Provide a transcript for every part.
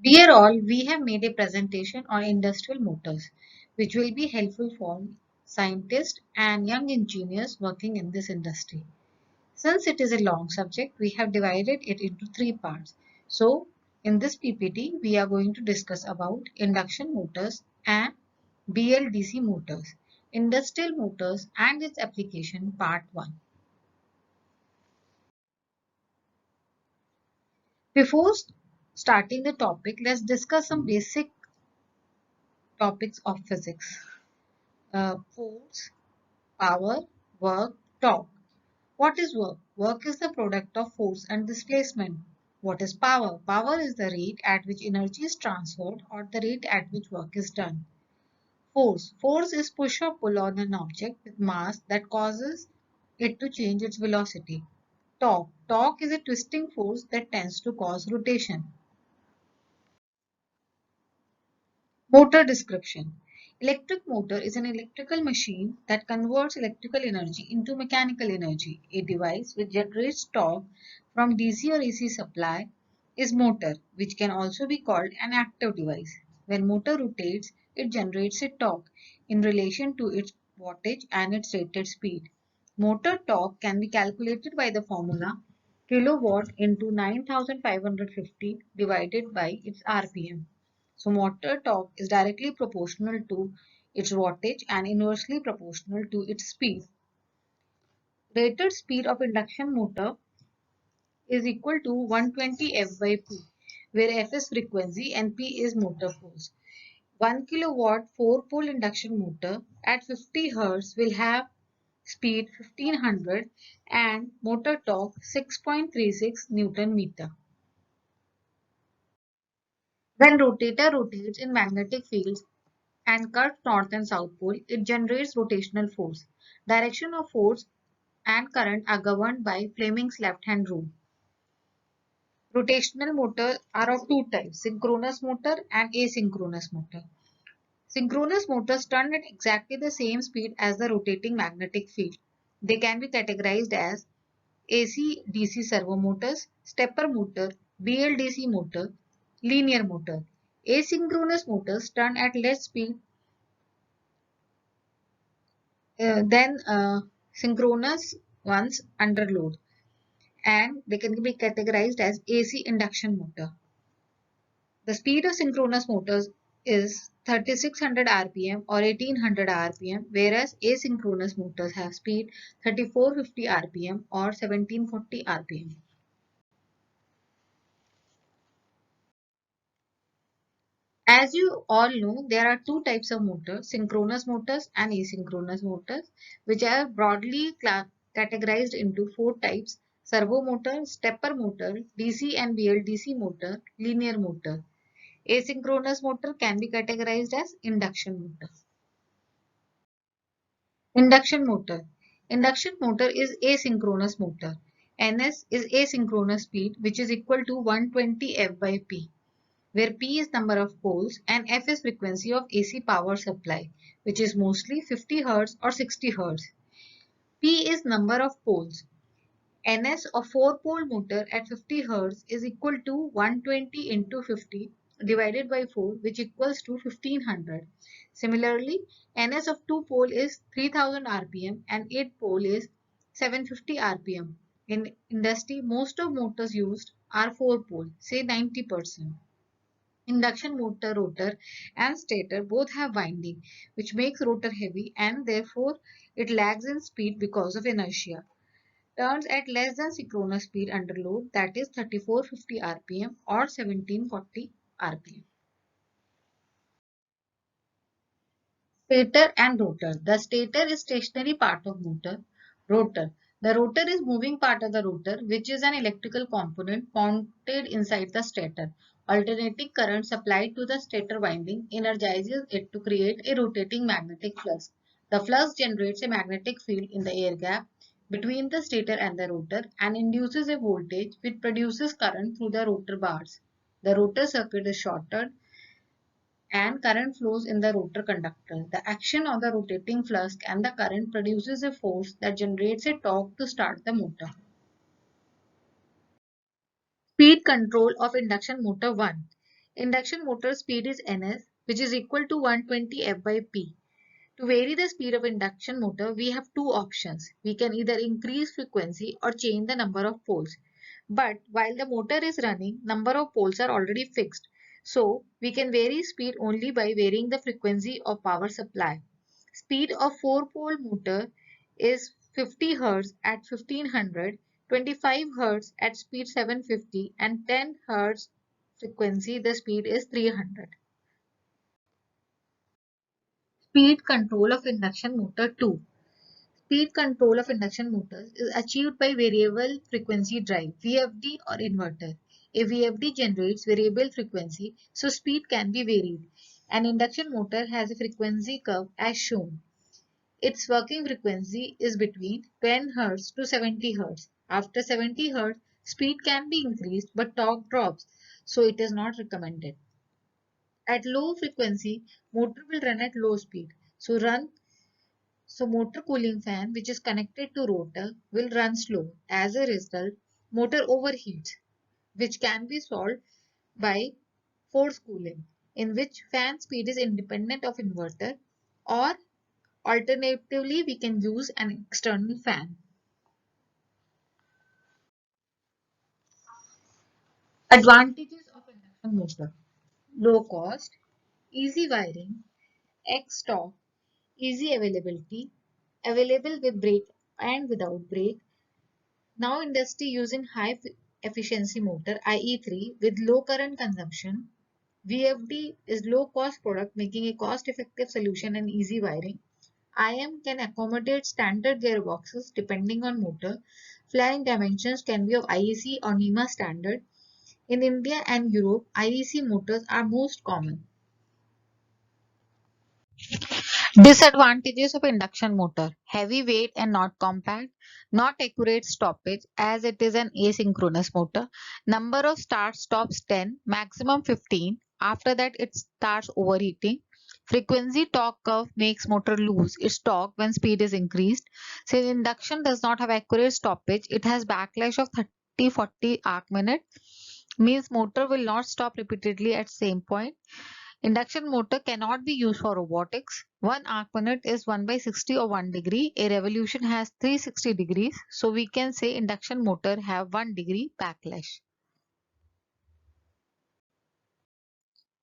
Dear all, we have made a presentation on industrial motors, which will be helpful for scientists and young engineers working in this industry. Since it is a long subject, we have divided it into three parts. So, in this PPT, we are going to discuss about induction motors and BLDC motors, industrial motors and its application, part 1. Before starting the topic, let's discuss some basic topics of physics. Force, power, work, torque. What is work? Work is the product of force and displacement. What is power? Power is the rate at which energy is transferred or the rate at which work is done. Force. Force is push or pull on an object with mass that causes it to change its velocity. Torque. Torque is a twisting force that tends to cause rotation. Motor description. Electric motor is an electrical machine that converts electrical energy into mechanical energy. A device which generates torque from DC or AC supply is motor, which can also be called an active device. When motor rotates, it generates a torque in relation to its wattage and its rated speed. Motor torque can be calculated by the formula kilowatt into 9550 divided by its RPM. So motor torque is directly proportional to its wattage and inversely proportional to its speed. Rated speed of induction motor is equal to 120 F by P, where F is frequency and P is motor force. 1 kilowatt 4-pole induction motor at 50 Hz will have speed 1500 and motor torque 6.36 Newton meter. When rotator rotates in magnetic fields and cuts north and south pole, it generates rotational force. Direction of force and current are governed by Fleming's left-hand rule. Rotational motors are of two types, synchronous motor and asynchronous motor. Synchronous motors turn at exactly the same speed as the rotating magnetic field. They can be categorized as AC-DC servo motors, stepper motor, BLDC motor, linear motor. Asynchronous motors turn at less speed than synchronous ones under load, and they can be categorized as AC induction motor. The speed of synchronous motors is 3600 rpm or 1800 rpm, whereas asynchronous motors have speed 3450 rpm or 1740 rpm. As you all know, there are two types of motors, synchronous motors and asynchronous motors, which are broadly categorized into four types: servo motor, stepper motor, DC and BLDC motor, linear motor. Asynchronous motor can be categorized as induction motor. Induction motor. Induction motor is asynchronous motor. NS is asynchronous speed, which is equal to 120 F by P, where P is number of poles and F is frequency of AC power supply, which is mostly 50 Hz or 60 Hz. P is number of poles. NS of 4-pole motor at 50 Hz is equal to 120 into 50 divided by 4, which equals to 1500. Similarly, NS of 2-pole is 3000 rpm and 8-pole is 750 rpm. In industry, most of motors used are 4-pole, say 90%. Induction motor rotor and stator both have winding, which makes rotor heavy and therefore it lags in speed because of inertia. Turns at less than synchronous speed under load, that is 3450 rpm or 1740 rpm. Stator and rotor. The stator is stationary part of motor. Rotor. The rotor is moving part of the rotor, which is an electrical component mounted inside the stator. Alternating current supplied to the stator winding energizes it to create a rotating magnetic flux. The flux generates a magnetic field in the air gap between the stator and the rotor and induces a voltage which produces current through the rotor bars. The rotor circuit is shorted and current flows in the rotor conductor. The action of the rotating flux and the current produces a force that generates a torque to start the motor. Speed control of induction motor 1. Induction motor speed is Ns, which is equal to 120 F by P. To vary the speed of induction motor, we have two options. We can either increase frequency or change the number of poles. But while the motor is running, number of poles are already fixed. So we can vary speed only by varying the frequency of power supply. Speed of 4-pole motor is 50 Hz at 1500, 25 Hz at speed 750 and 10 Hz frequency the speed is 300. Speed control of induction motor 2. Speed control of induction motors is achieved by variable frequency drive, VFD or inverter. A VFD generates variable frequency, so speed can be varied. An induction motor has a frequency curve as shown. Its working frequency is between 10 Hz to 70 Hz. After 70 Hz, speed can be increased but torque drops, so it is not recommended. At low frequency, motor will run at low speed. So motor cooling fan which is connected to rotor will run slow. As a result, motor overheats, which can be solved by force cooling, in which fan speed is independent of inverter, or alternatively we can use an external fan. Advantages of induction motor: low cost, easy wiring, X torque, easy availability, available with brake and without brake. Now industry using high efficiency motor IE3 with low current consumption. VFD is low cost product making a cost effective solution and easy wiring. IM can accommodate standard gearboxes depending on motor. Flaring dimensions can be of IEC or NEMA standard. In India and Europe, IEC motors are most common. Disadvantages of induction motor: heavy weight and not compact, not accurate stoppage as it is an asynchronous motor, number of start stops 10, maximum 15, after that it starts overheating. Frequency torque curve makes motor lose its torque when speed is increased. Since induction does not have accurate stoppage, it has backlash of 30-40 arc minute, means motor will not stop repeatedly at same point. Induction motor cannot be used for robotics. One arc minute is 1 by 60 or 1 degree. A revolution has 360 degrees. So we can say induction motor have 1 degree backlash.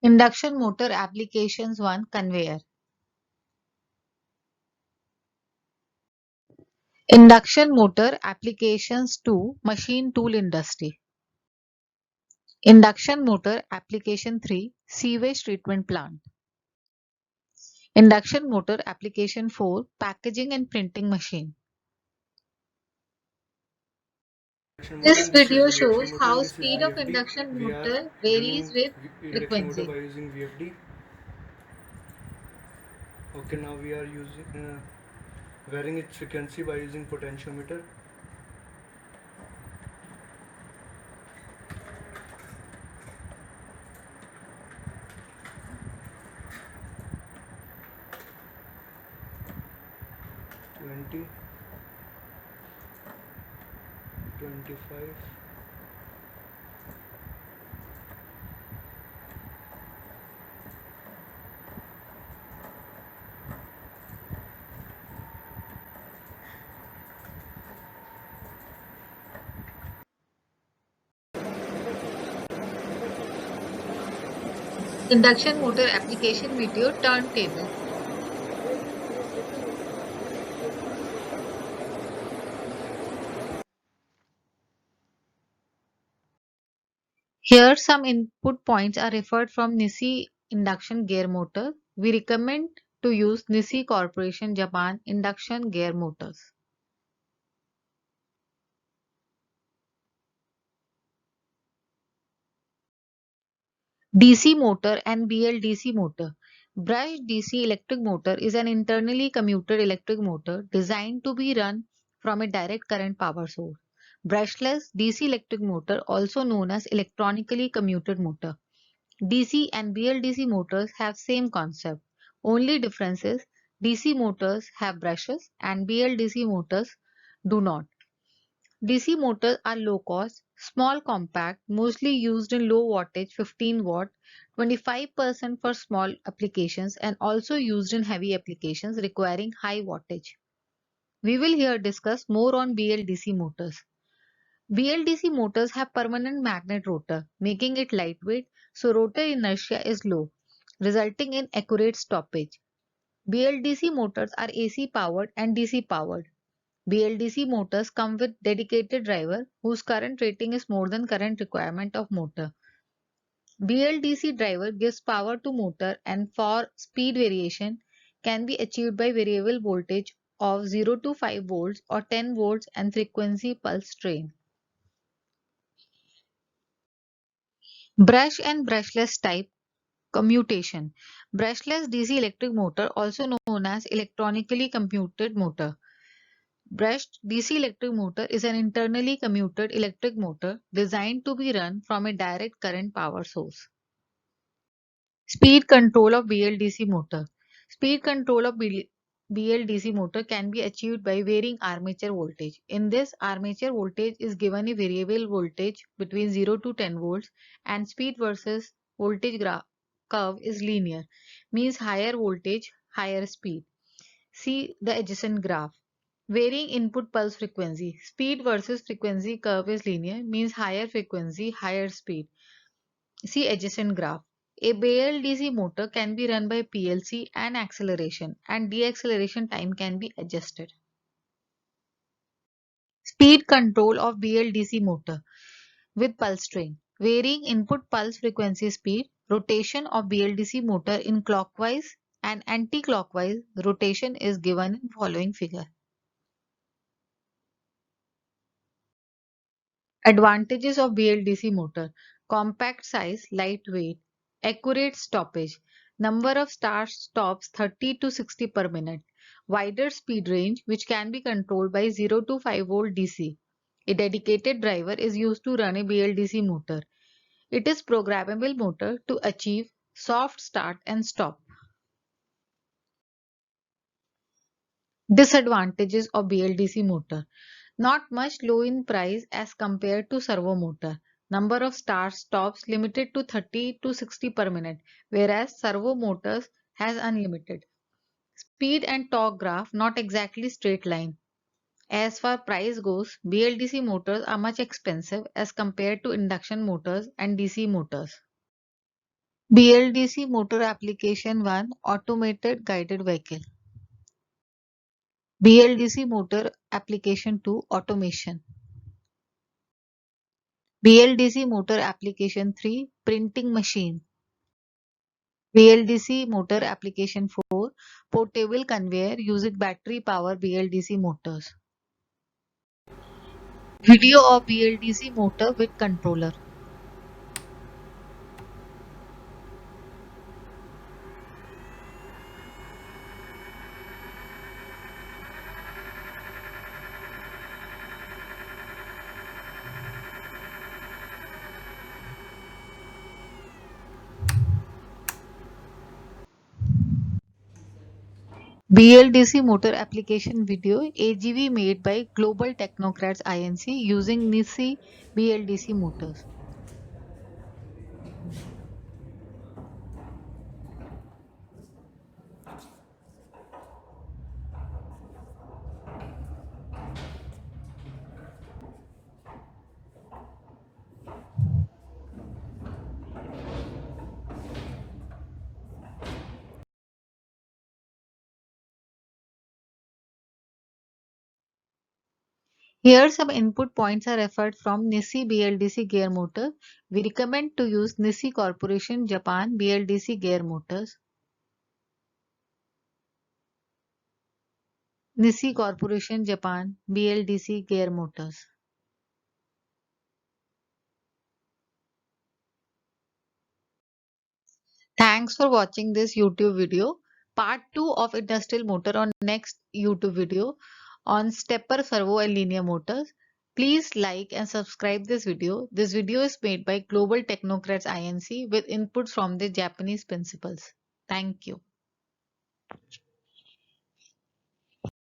Induction motor applications 1. Conveyor. Induction motor applications 2. Machine tool industry. Induction motor application 3. Sewage treatment plant. Induction motor application 4. Packaging and printing machine. This video shows how speed of induction motor varies with Induction motor frequency. by using VFD. Okay, now we are using varying its frequency by using potentiometer. Twenty, 25. Induction motor application video turntable. Here some input points are referred from Nissi induction gear motor. We recommend to use Nissi Corporation Japan induction gear motors. DC motor and BLDC motor. Brushed DC electric motor is an internally commuted electric motor designed to be run from a direct current power source. Brushless DC electric motor, also known as electronically commuted motor. DC and BLDC motors have same concept. Only difference is DC motors have brushes and BLDC motors do not. DC motors are low cost, small compact, mostly used in low wattage 15 watt, 25% for small applications and also used in heavy applications requiring high wattage. We will here discuss more on BLDC motors. BLDC motors have permanent magnet rotor, making it lightweight, so rotor inertia is low, resulting in accurate stoppage. BLDC motors are AC powered and DC powered. BLDC motors come with dedicated driver whose current rating is more than current requirement of motor. BLDC driver gives power to motor and for speed variation can be achieved by variable voltage of 0 to 5 volts or 10 volts and frequency pulse train. Brush and brushless type commutation. Brushless DC electric motor, also known as electronically commuted motor. Brushed DC electric motor is an internally commuted electric motor designed to be run from a direct current power source. Speed control of BLDC motor. Speed control of BLDC motor can be achieved by varying armature voltage. In this, armature voltage is given a variable voltage between 0 to 10 volts and speed versus voltage curve is linear, means higher voltage, higher speed. See the adjacent graph. Varying input pulse frequency. Speed versus frequency curve is linear, means higher frequency, higher speed. See adjacent graph. A BLDC motor can be run by PLC and acceleration and deceleration time can be adjusted. Speed control of BLDC motor with pulse train. Varying input pulse frequency speed, rotation of BLDC motor in clockwise and anti-clockwise rotation is given in following figure. Advantages of BLDC motor: compact size, lightweight, accurate stoppage, number of start stops 30 to 60 per minute, wider speed range which can be controlled by 0 to 5 volt DC. A dedicated driver is used to run a BLDC motor. It is programmable motor to achieve soft start and stop. Disadvantages of BLDC motor: not much low in price as compared to servo motor. Number of start stops limited to 30 to 60 per minute, whereas servo motors has unlimited. Speed and torque graph not exactly straight line. As far price goes, BLDC motors are much expensive as compared to induction motors and DC motors. BLDC motor application 1, automated guided vehicle. BLDC motor application 2, automation. BLDC motor application 3, printing machine. BLDC motor application 4, portable conveyor using battery power BLDC motors. Video of BLDC motor with controller. BLDC motor application video AGV made by Global Technocrats Inc. using NISI BLDC motors. Here some input points are referred from NISI BLDC gear motor. We recommend to use NISI Corporation Japan BLDC gear motors. NISI Corporation Japan BLDC gear motors. Thanks for watching this YouTube video. Part 2 of industrial motor on next YouTube video on stepper servo and linear motors. Please like and subscribe this video. This video is made by Global Technocrats Inc. with inputs from the Japanese principals. Thank you.